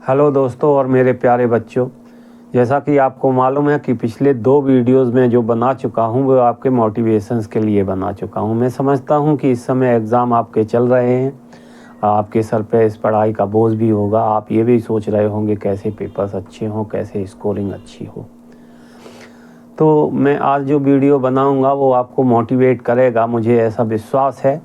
Hello दोस्तों और मेरे प्यारे बच्चों, जैसा कि आपको मालूम है कि पिछले 2 वीडियोस में जो बना चुका हूं वो आपके मोटिवेशंस के लिए बना चुका हूं। मैं समझता हूं कि इस समय एग्ज़ाम आपके चल रहे हैं, आपके सर पे इस पढ़ाई का बोझ भी होगा। आप ये भी सोच रहे होंगे कैसे पेपर्स अच्छे हों, कैसे स्कोरिंग अच्छी हो। तो मैं आज जो वीडियो बनाऊंगा वो आपको मोटिवेट करेगा, मुझे ऐसा विश्वास है।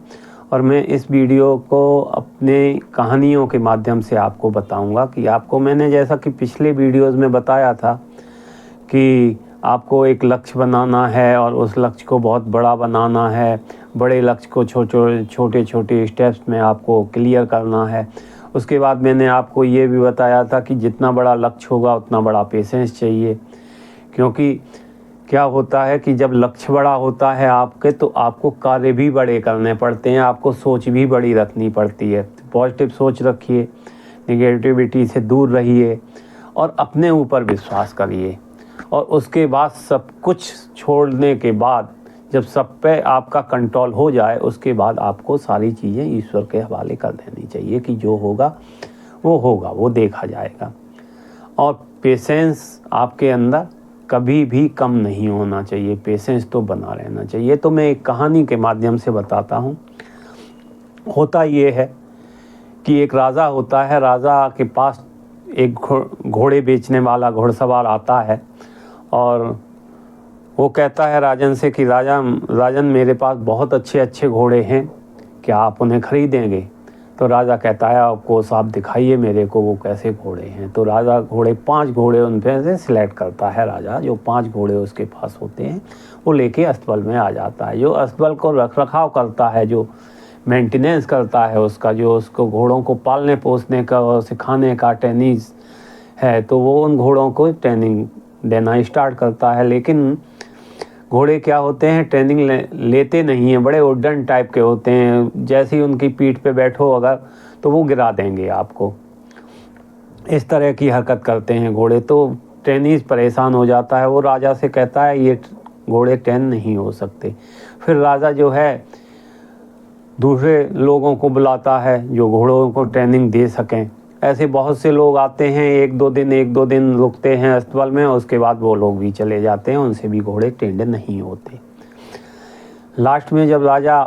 और मैं इस वीडियो को अपने कहानियों के माध्यम से आपको बताऊंगा कि आपको मैंने जैसा कि पिछले वीडियोस में बताया था कि आपको एक लक्ष्य बनाना है और उस लक्ष्य को बहुत बड़ा बनाना है। बड़े लक्ष्य को छोटे छोटे स्टेप्स में आपको क्लियर करना है। उसके बाद मैंने आपको ये भी बताया था कि जितना बड़ा लक्ष्य होगा उतना बड़ा पेशेंस चाहिए, क्योंकि क्या होता है कि जब लक्ष्य बड़ा होता है आपके तो आपको कार्य भी बड़े करने पड़ते हैं, आपको सोच भी बड़ी रखनी पड़ती है। पॉजिटिव सोच रखिए, नेगेटिविटी से दूर रहिए और अपने ऊपर विश्वास करिए। और उसके बाद सब कुछ छोड़ने के बाद जब सब पे आपका कंट्रोल हो जाए उसके बाद आपको सारी चीज़ें ईश्वर के हवाले कर देनी चाहिए कि जो होगा, वो देखा जाएगा। और पेशेंस आपके अंदर कभी भी कम नहीं होना चाहिए, पेशेंस तो बना रहना चाहिए। तो मैं एक कहानी के माध्यम से बताता हूँ। होता ये है कि एक राजा होता है, राजा के पास एक घोड़े बेचने वाला घुड़सवार आता है और वो कहता है राजन से कि राजन मेरे पास बहुत अच्छे अच्छे घोड़े हैं, क्या आप उन्हें खरीदेंगे? तो राजा कहता है आपको साहब दिखाइए मेरे को वो कैसे घोड़े हैं। तो राजा 5 घोड़े उन पे से सिलेक्ट करता है। राजा जो 5 घोड़े उसके पास होते हैं वो लेके अस्तबल में आ जाता है। जो अस्तबल को रख रखाव करता है, जो मेंटेनेंस करता है उसका, जो उसको घोड़ों को पालने पोसने का और सिखाने का ट्रेनिंग है, तो वो उन घोड़ों को ट्रेनिंग देना स्टार्ट करता है। लेकिन घोड़े क्या होते हैं, ट्रेनिंग लेते नहीं हैं, बड़े उड्डन टाइप के होते हैं। जैसे ही उनकी पीठ पे बैठो अगर तो वो गिरा देंगे आपको, इस तरह की हरकत करते हैं घोड़े। तो ट्रेनिज परेशान हो जाता है, वो राजा से कहता है ये घोड़े ट्रेन नहीं हो सकते। फिर राजा जो है दूसरे लोगों को बुलाता है जो घोड़ों को ट्रेनिंग दे सकें। ऐसे बहुत से लोग आते हैं, एक दो दिन रुकते हैं अस्तबल में, उसके बाद वो लोग भी चले जाते हैं, उनसे भी घोड़े ट्रेंड नहीं होते। लास्ट में जब राजा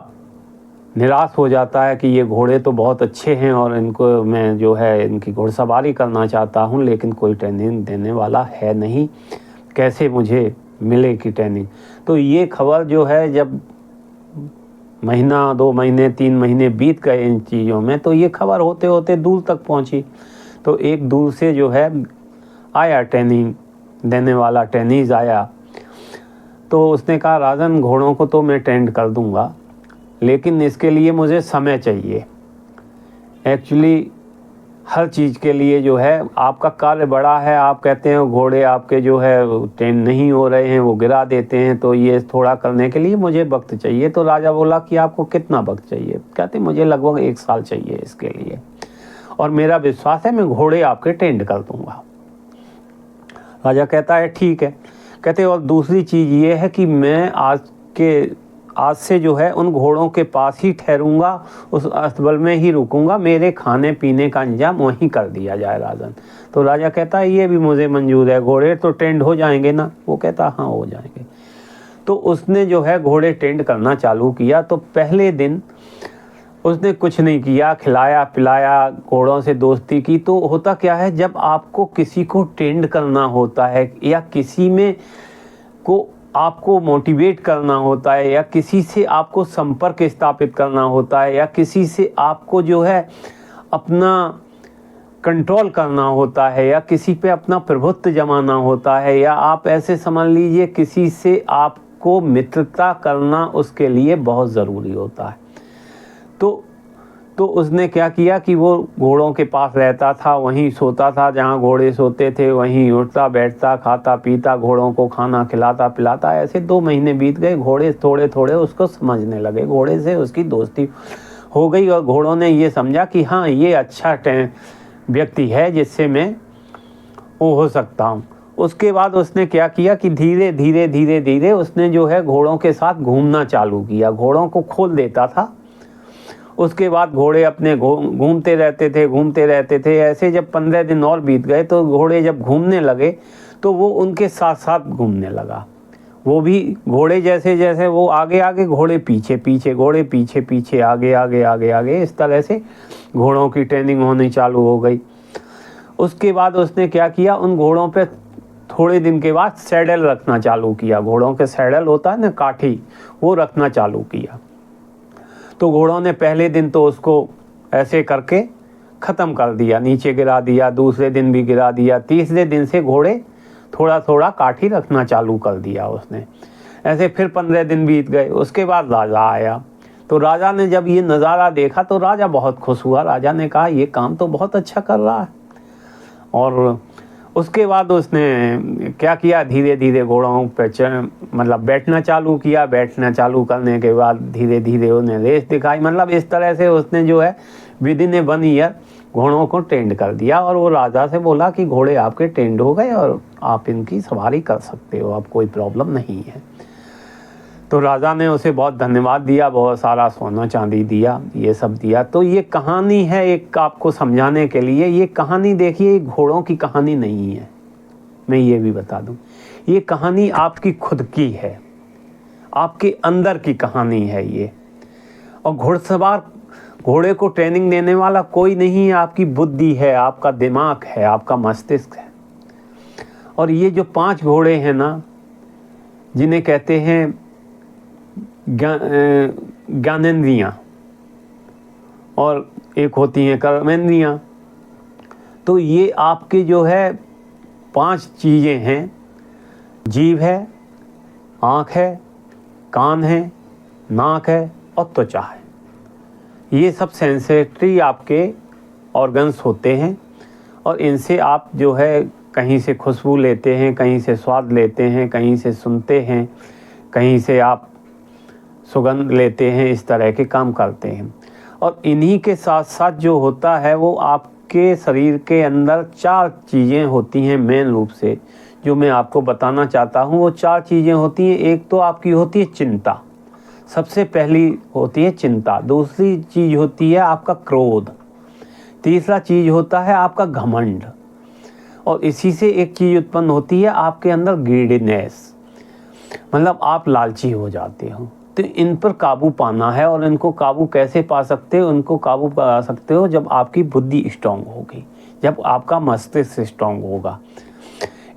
निराश हो जाता है कि ये घोड़े तो बहुत अच्छे हैं और इनको मैं जो है इनकी घुड़सवारी करना चाहता हूँ, लेकिन कोई ट्रेनिंग देने वाला है नहीं, कैसे मुझे मिलेगी ट्रेनिंग? तो ये खबर जो है जब महीना 2 महीने 3 महीने बीत गए इन चीज़ों में, तो ये खबर होते होते दूर तक पहुंची। तो एक दूर से जो है आया ट्रेनिंग देने वाला, ट्रेनीज आया। तो उसने कहा राजन घोड़ों को तो मैं ट्रेंड कर दूंगा, लेकिन इसके लिए मुझे समय चाहिए। एक्चुअली हर चीज़ के लिए जो है आपका कार्य बड़ा है, आप कहते हैं घोड़े आपके जो है ट्रेन नहीं हो रहे हैं, वो गिरा देते हैं, तो ये थोड़ा करने के लिए मुझे वक्त चाहिए। तो राजा बोला कि आपको कितना वक्त चाहिए? कहते मुझे लगभग 1 साल चाहिए इसके लिए, और मेरा विश्वास है मैं घोड़े आपके ट्रेंड कर दूंगा। राजा कहता है ठीक है। कहते और दूसरी चीज़ ये है कि मैं आज से जो है उन घोड़ों के पास ही ठहरूंगा, उस अस्तबल में ही रुकूंगा, मेरे खाने पीने का इंतजाम वहीं कर दिया जाए राजन। तो राजा कहता है ये भी मुझे मंजूर है, घोड़े तो ट्रेंड हो जाएंगे ना? वो कहता हाँ हो जाएंगे। तो उसने जो है घोड़े ट्रेंड करना चालू किया। तो पहले दिन उसने कुछ नहीं किया, खिलाया पिलाया, घोड़ों से दोस्ती की। तो होता क्या है, जब आपको किसी को ट्रेंड करना होता है या किसी में को आपको मोटिवेट करना होता है या किसी से आपको संपर्क स्थापित करना होता है या किसी से आपको जो है अपना कंट्रोल करना होता है या किसी पे अपना प्रभुत्व जमाना होता है, या आप ऐसे समझ लीजिए किसी से आपको मित्रता करना उसके लिए बहुत ज़रूरी होता है। तो उसने क्या किया कि वो घोड़ों के पास रहता था, वहीं सोता था जहाँ घोड़े सोते थे, वहीं उठता बैठता, खाता पीता, घोड़ों को खाना खिलाता पिलाता। ऐसे 2 महीने बीत गए, घोड़े थोड़े थोड़े उसको समझने लगे, घोड़े से उसकी दोस्ती हो गई और घोड़ों ने ये समझा कि हाँ ये अच्छा व्यक्ति है जिससे मैं वो हो सकता हूँ। उसके बाद उसने क्या किया कि धीरे धीरे उसने जो है घोड़ों के साथ घूमना चालू किया, घोड़ों को खोल देता था उसके बाद घोड़े अपने घूमते रहते थे। ऐसे जब 15 दिन और बीत गए तो घोड़े जब घूमने लगे तो वो उनके साथ साथ घूमने लगा। वो भी घोड़े जैसे जैसे वो आगे आगे, घोड़े पीछे पीछे, घोड़े पीछे पीछे, आगे आगे आगे आगे, इस तरह से घोड़ों की ट्रेनिंग होनी चालू हो गई। उसके बाद उसने क्या किया, उन घोड़ों पे थोड़े दिन के बाद सैडल रखना चालू किया। घोड़ों के सैडल होता है ना, काठी, वो रखना चालू किया। तो घोड़ों ने पहले दिन तो उसको ऐसे करके ख़त्म कर दिया, नीचे गिरा दिया, दूसरे दिन भी गिरा दिया, तीसरे दिन से घोड़े थोड़ा थोड़ा काठी रखना चालू कर दिया उसने। ऐसे फिर 15 दिन बीत गए। उसके बाद राजा आया। तो राजा ने जब ये नज़ारा देखा तो राजा बहुत खुश हुआ। राजा ने कहा ये काम तो बहुत अच्छा कर रहा है। और उसके बाद उसने क्या किया, धीरे धीरे घोड़ों पे मतलब बैठना चालू किया। बैठना चालू करने के बाद धीरे धीरे उन्हें रेस दिखाई। मतलब इस तरह से उसने जो है विद इन 1 ईयर घोड़ों को ट्रेंड कर दिया। और वो राजा से बोला कि घोड़े आपके ट्रेंड हो गए और आप इनकी सवारी कर सकते हो, अब कोई प्रॉब्लम नहीं है। तो राजा ने उसे बहुत धन्यवाद दिया, बहुत सारा सोना चांदी दिया, ये सब दिया। तो ये कहानी है एक आपको समझाने के लिए। ये कहानी देखिए घोड़ों की कहानी नहीं है, मैं ये भी बता दूं। ये कहानी आपकी खुद की है, आपके अंदर की कहानी है ये। और घुड़सवार, घोड़े को ट्रेनिंग देने वाला कोई नहीं है, आपकी बुद्धि है, आपका दिमाग है, आपका मस्तिष्क है। और ये जो 5 घोड़े हैं ना, जिन्हें कहते हैं ज्ञानेंद्रियाँ और एक होती हैं कर्मेंद्रियाँ, तो ये आपके जो है 5 चीज़ें हैं। जीभ है, आँख है, कान है, नाक है और त्वचा है। ये सब सेंसेटरी आपके ऑर्गन्स होते हैं। और इनसे आप जो है कहीं से खुशबू लेते हैं, कहीं से स्वाद लेते हैं, कहीं से सुनते हैं, कहीं से आप सुगंध लेते हैं, इस तरह के काम करते हैं। और इन्हीं के साथ साथ जो होता है वो आपके शरीर के अंदर 4 चीज़ें होती हैं मेन रूप से, जो मैं आपको बताना चाहता हूँ। वो 4 चीज़ें होती हैं। एक तो आपकी होती है चिंता, सबसे पहली होती है चिंता। दूसरी चीज़ होती है आपका क्रोध। तीसरा चीज़ होता है आपका घमंड। और इसी से एक चीज़ उत्पन्न होती है आपके अंदर ग्रीडीनेस, मतलब आप लालची हो जाते हो। तो इन पर काबू पाना है। और इनको काबू कैसे पा सकते हो? उनको काबू पा सकते हो जब आपकी बुद्धि स्ट्रांग होगी, जब आपका मस्तिष्क स्ट्रांग होगा।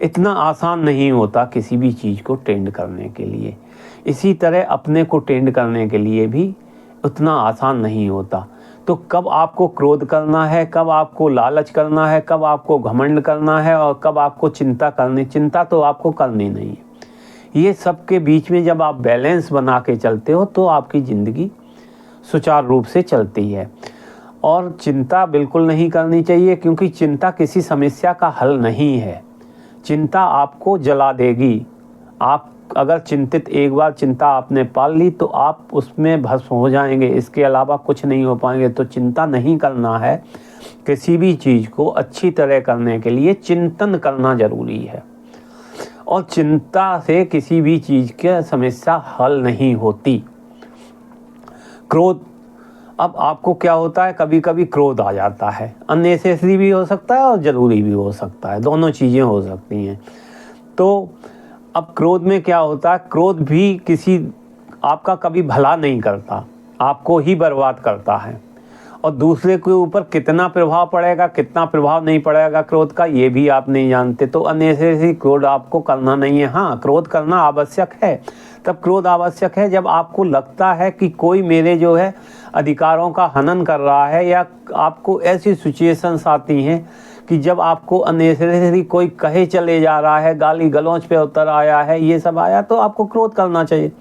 इतना आसान नहीं होता किसी भी चीज़ को ट्रेंड करने के लिए। इसी तरह अपने को ट्रेंड करने के लिए भी उतना आसान नहीं होता। तो कब आपको क्रोध करना है, कब आपको लालच करना है, कब आपको घमंड करना है और कब आपको चिंता करनी, चिंता तो आपको करनी नहीं है। ये सब के बीच में जब आप बैलेंस बना के चलते हो तो आपकी ज़िंदगी सुचारू रूप से चलती है। और चिंता बिल्कुल नहीं करनी चाहिए, क्योंकि चिंता किसी समस्या का हल नहीं है। चिंता आपको जला देगी। आप अगर चिंतित, एक बार चिंता आपने पाल ली तो आप उसमें भस्म हो जाएंगे, इसके अलावा कुछ नहीं हो पाएंगे। तो चिंता नहीं करना है। किसी भी चीज़ को अच्छी तरह करने के लिए चिंतन करना ज़रूरी है। और चिंता से किसी भी चीज़ की समस्या हल नहीं होती। क्रोध, अब आपको क्या होता है, कभी कभी क्रोध आ जाता है। अननेसेसरी भी हो सकता है और ज़रूरी भी हो सकता है, दोनों चीज़ें हो सकती हैं। तो अब क्रोध में क्या होता है, क्रोध भी किसी आपका कभी भला नहीं करता, आपको ही बर्बाद करता है। और दूसरे के ऊपर कितना प्रभाव पड़ेगा, कितना प्रभाव नहीं पड़ेगा क्रोध का, ये भी आप नहीं जानते। तो अननेसेसरी क्रोध आपको करना नहीं है। हाँ, क्रोध करना आवश्यक है। तब क्रोध आवश्यक है जब आपको लगता है कि कोई मेरे जो है अधिकारों का हनन कर रहा है, या आपको ऐसी सिचुएशंस आती हैं कि जब आपको अननेसेसरी कोई कहे चले जा रहा है, गाली गलौज पे उतर आया है, ये सब आया, तो आपको क्रोध करना चाहिए,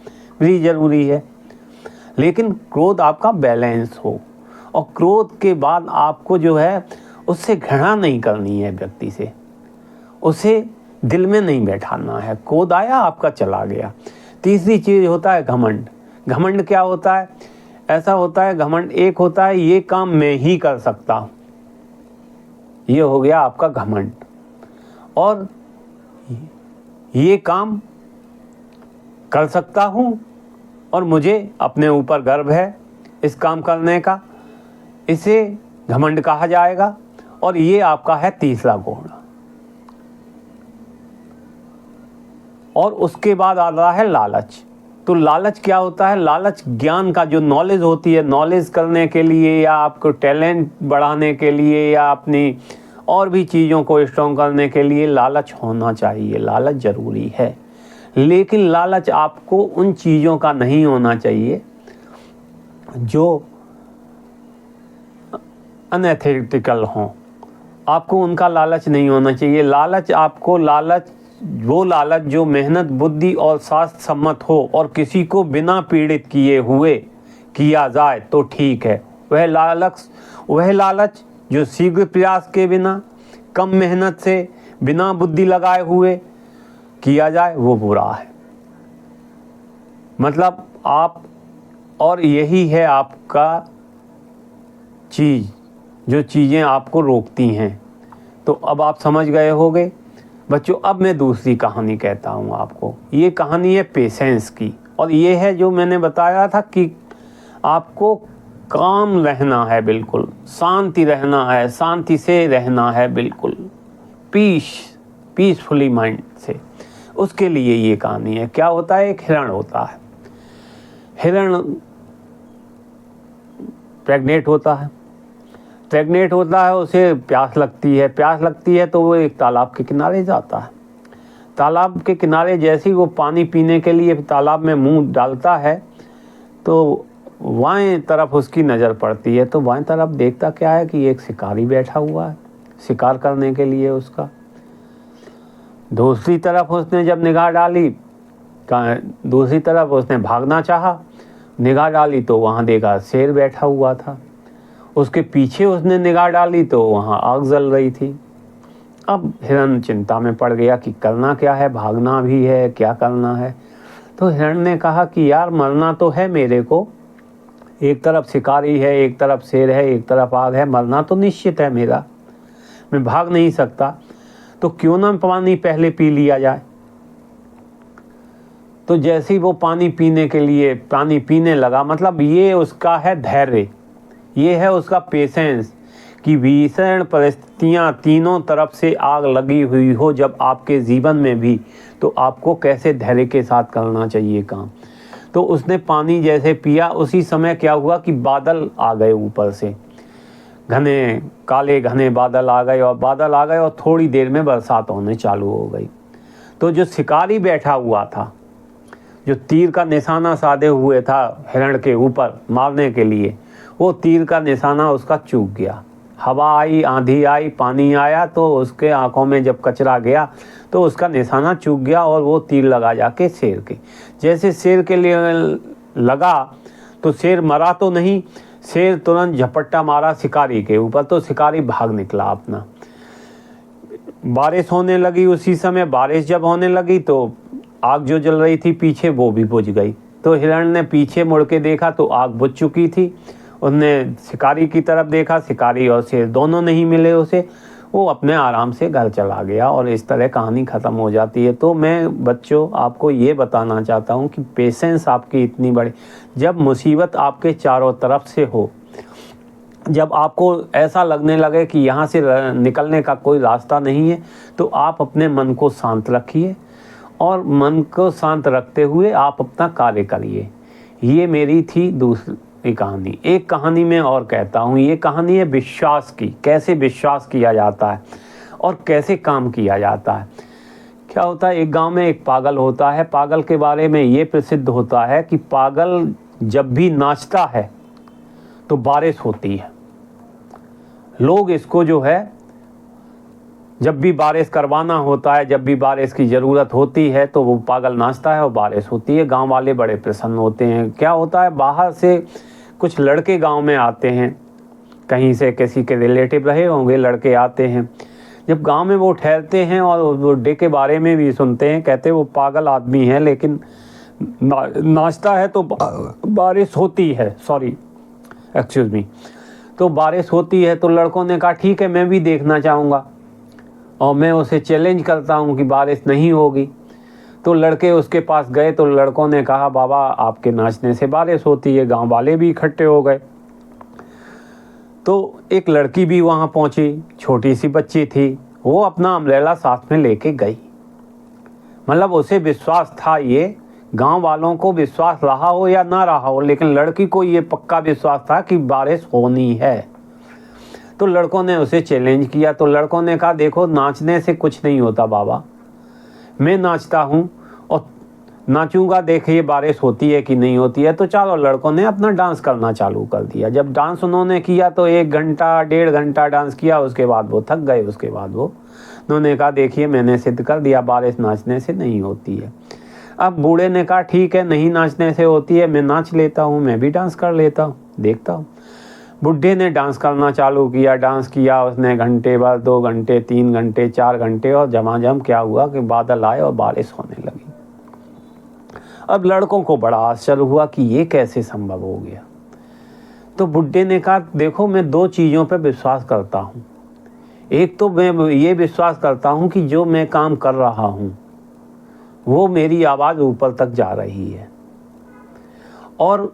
भी ज़रूरी है। लेकिन क्रोध आपका बैलेंस हो। और क्रोध के बाद आपको जो है उससे घृणा नहीं करनी है, व्यक्ति से, उसे दिल में नहीं बैठाना है। क्रोध आया, आपका चला गया। तीसरी चीज़ होता है घमंड। घमंड क्या होता है? ऐसा होता है घमंड, एक होता है ये काम मैं ही कर सकता हूँ, ये हो गया आपका घमंड। और ये काम कर सकता हूँ और मुझे अपने ऊपर गर्व है इस काम करने का, इसे घमंड कहा जाएगा। और ये आपका है तीसरा गुण। और उसके बाद आ रहा है लालच। तो लालच क्या होता है? लालच ज्ञान का जो नॉलेज होती है, नॉलेज करने के लिए या आपको टैलेंट बढ़ाने के लिए या अपनी और भी चीज़ों को स्ट्रॉन्ग करने के लिए लालच होना चाहिए। लालच ज़रूरी है, लेकिन लालच आपको उन चीज़ों का नहीं होना चाहिए जो अनएथिकल हों। आपको उनका लालच नहीं होना चाहिए। लालच आपको वो लालच जो मेहनत, बुद्धि और शास्त्र सम्मत हो और किसी को बिना पीड़ित किए हुए किया जाए तो ठीक है। वह लालच जो शीघ्र प्रयास के बिना, कम मेहनत से, बिना बुद्धि लगाए हुए किया जाए, वो बुरा है। मतलब आप, और यही है आपका चीज़, जो चीज़ें आपको रोकती हैं। तो अब आप समझ गए होंगे बच्चों। अब मैं दूसरी कहानी कहता हूँ आपको। ये कहानी है पेशेंस की, और ये है जो मैंने बताया था कि आपको काम रहना है, बिल्कुल शांति रहना है, शांति से रहना है, बिल्कुल पीसफुली माइंड से। उसके लिए ये कहानी है। क्या होता है? एक हिरण होता है। हिरण प्रेग्नेंट होता है, उसे प्यास लगती है तो वो एक तालाब के किनारे जाता है। तालाब के किनारे जैसे ही वो पानी पीने के लिए तालाब में मुंह डालता है तो बाएं तरफ उसकी नज़र पड़ती है। तो बाएं तरफ देखता क्या है कि एक शिकारी बैठा हुआ है शिकार करने के लिए उसका। दूसरी तरफ उसने जब निगाह डाली, दूसरी तरफ उसने भागना चाहा, निगाह डाली तो वहाँ देखा शेर बैठा हुआ था। उसके पीछे उसने निगाह डाली तो वहाँ आग जल रही थी। अब हिरण चिंता में पड़ गया कि करना क्या है, भागना भी है, क्या करना है। तो हिरण ने कहा कि यार मरना तो है मेरे को, एक तरफ शिकारी है, एक तरफ शेर है, एक तरफ आग है, मरना तो निश्चित है मेरा, मैं भाग नहीं सकता। तो क्यों ना पानी पहले पी लिया जाए। तो जैसे ही वो पानी पीने लगा, मतलब ये उसका है धैर्य, ये है उसका पेशेंस कि भीषण परिस्थितियाँ तीनों तरफ से आग लगी हुई हो जब आपके जीवन में भी, तो आपको कैसे धैर्य के साथ करना चाहिए काम। तो उसने पानी जैसे पिया, उसी समय क्या हुआ कि बादल आ गए ऊपर से, काले घने बादल आ गए और थोड़ी देर में बरसात होने चालू हो गई। तो जो शिकारी बैठा हुआ था, जो तीर का निशाना साधे हुए था हिरण के ऊपर मारने के लिए, वो तीर का निशाना उसका चूक गया। हवा आई, आंधी आई, पानी आया, तो उसके आंखों में जब कचरा गया तो उसका निशाना चूक गया और वो तीर लगा जाके शेर के। जैसे शेर के लिए लगा तो शेर मरा तो नहीं, शेर तुरंत झपट्टा मारा शिकारी के ऊपर, तो शिकारी भाग निकला अपना। बारिश होने लगी, उसी समय बारिश जब होने लगी तो आग जो जल रही थी पीछे वो भी बुझ गई। तो हिरण ने पीछे मुड़ के देखा तो आग बुझ चुकी थी। उसने शिकारी की तरफ देखा, शिकारी और शेर दोनों नहीं मिले उसे, वो अपने आराम से घर चला गया और इस तरह कहानी ख़त्म हो जाती है। तो मैं बच्चों आपको ये बताना चाहता हूँ कि पेशेंस आपकी इतनी बड़ी, जब मुसीबत आपके चारों तरफ से हो, जब आपको ऐसा लगने लगे कि यहाँ से निकलने का कोई रास्ता नहीं है, तो आप अपने मन को शांत रखिए और मन को शांत रखते हुए आप अपना कार्य करिए। ये मेरी थी दूसरी कहानी। एक कहानी मैं और कहता हूँ, ये कहानी है विश्वास की, कैसे विश्वास किया जाता है और कैसे काम किया जाता है। क्या होता है, एक गांव में एक पागल होता है। पागल के बारे में ये प्रसिद्ध होता है कि पागल जब भी नाचता है तो बारिश होती है। लोग इसको जो है, जब भी बारिश करवाना होता है, जब भी बारिश की ज़रूरत होती है तो वो पागल नाचता है और बारिश होती है। गांव वाले बड़े प्रसन्न होते हैं। क्या होता है, बाहर से कुछ लड़के गांव में आते हैं, कहीं से किसी के रिलेटिव रहे होंगे, लड़के आते हैं। जब गांव में वो ठहरते हैं और बुड्ढे के बारे में भी सुनते हैं, कहते वो पागल आदमी है लेकिन नाचता है तो बारिश होती है, एक्सक्यूज़ मी, तो बारिश होती है। तो लड़कों ने कहा ठीक है, मैं भी देखना चाहूँगा और मैं उसे चैलेंज करता हूँ कि बारिश नहीं होगी। तो लड़के उसके पास गए तो लड़कों ने कहा बाबा आपके नाचने से बारिश होती है। गांव वाले भी इकट्ठे हो गए। तो एक लड़की भी वहाँ पहुँची, छोटी सी बच्ची थी, वो अपना अम्ब्रेला साथ में लेके गई। मतलब उसे विश्वास था, ये गांव वालों को विश्वास रहा हो या ना रहा हो, लेकिन लड़की को ये पक्का विश्वास था कि बारिश होनी है। तो लड़कों ने उसे चैलेंज किया। तो लड़कों ने कहा देखो नाचने से कुछ नहीं होता बाबा, मैं नाचता हूँ और नाचूंगा, देखिए बारिश होती है कि नहीं होती है। तो चलो लड़कों ने अपना डांस करना चालू कर दिया। जब डांस उन्होंने किया तो 1 घंटा 1.5 घंटा डांस किया, उसके बाद वो थक गए। उसके बाद उन्होंने कहा देखिए मैंने सिद्ध कर दिया बारिश नाचने से नहीं होती है। अब बूढ़े ने कहा ठीक है, नहीं नाचने से होती है, मैं नाच लेता हूँ, मैं भी डांस कर लेता हूँ, देखता हूँ। बुढ़े ने डांस करना चालू किया, डांस किया उसने घंटे भर, 2 घंटे, 3 घंटे, 4 घंटे, और झमाझम क्या हुआ कि बादल आए और बारिश होने लगी। अब लड़कों को बड़ा आश्चर्य हुआ कि ये कैसे संभव हो गया। तो बुढ़े ने कहा देखो मैं 2 चीज़ों पर विश्वास करता हूँ। एक तो मैं ये विश्वास करता हूँ कि जो मैं काम कर रहा हूँ वो मेरी आवाज़ ऊपर तक जा रही है, और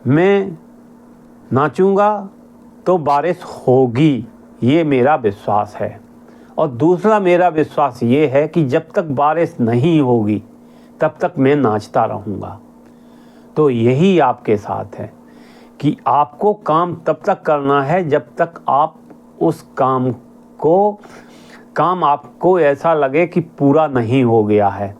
मैं नाचूंगा तो बारिश होगी, ये मेरा विश्वास है। और दूसरा मेरा विश्वास ये है कि जब तक बारिश नहीं होगी तब तक मैं नाचता रहूँगा। तो यही आपके साथ है कि आपको काम तब तक करना है जब तक आप उस काम आपको ऐसा लगे कि पूरा नहीं हो गया है।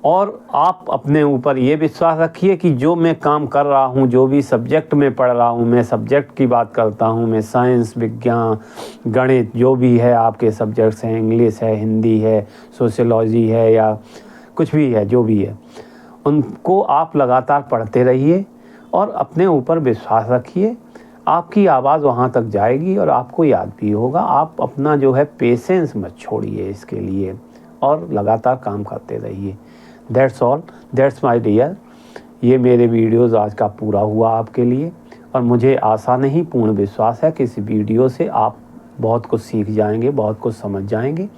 और आप अपने ऊपर ये विश्वास रखिए कि जो मैं काम कर रहा हूँ, जो भी सब्जेक्ट में पढ़ रहा हूँ, मैं सब्जेक्ट की बात करता हूँ, मैं साइंस, विज्ञान, गणित, जो भी है आपके सब्जेक्ट्स हैं, इंग्लिश है, हिंदी है, सोशियोलॉजी है, या कुछ भी है, जो भी है, उनको आप लगातार पढ़ते रहिए और अपने ऊपर विश्वास रखिए। आपकी आवाज़ वहाँ तक जाएगी और आपको याद भी होगा। आप अपना जो है पेशेंस मत छोड़िए इसके लिए, और लगातार काम करते रहिए। That's all, that's my dear. ये मेरे वीडियोज़ आज का पूरा हुआ आपके लिए, और मुझे आशा नहीं पूर्ण विश्वास है कि इस वीडियो से आप बहुत कुछ सीख जाएंगे, बहुत कुछ समझ जाएंगे।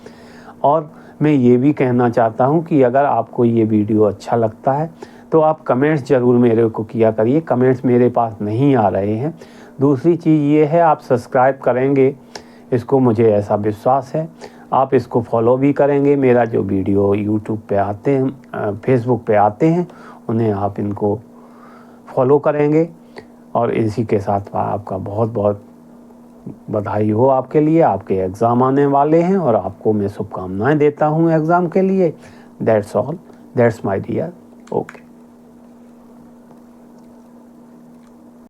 और मैं ये भी कहना चाहता हूँ कि अगर आपको ये वीडियो अच्छा लगता है तो आप कमेंट्स ज़रूर मेरे को किया करिए। कमेंट्स मेरे पास नहीं आ रहे हैं। दूसरी चीज़ ये है, आप सब्सक्राइब करेंगे इसको, मुझे ऐसा विश्वास है। आप इसको फॉलो भी करेंगे। मेरा जो वीडियो यूट्यूब पे आते हैं, फेसबुक पे आते हैं, उन्हें आप इनको फॉलो करेंगे। और इसी के साथ आपका बहुत बहुत बधाई हो आपके लिए। आपके एग्ज़ाम आने वाले हैं और आपको मैं शुभकामनाएं देता हूं एग्ज़ाम के लिए। That's all, that's my dear. Okay.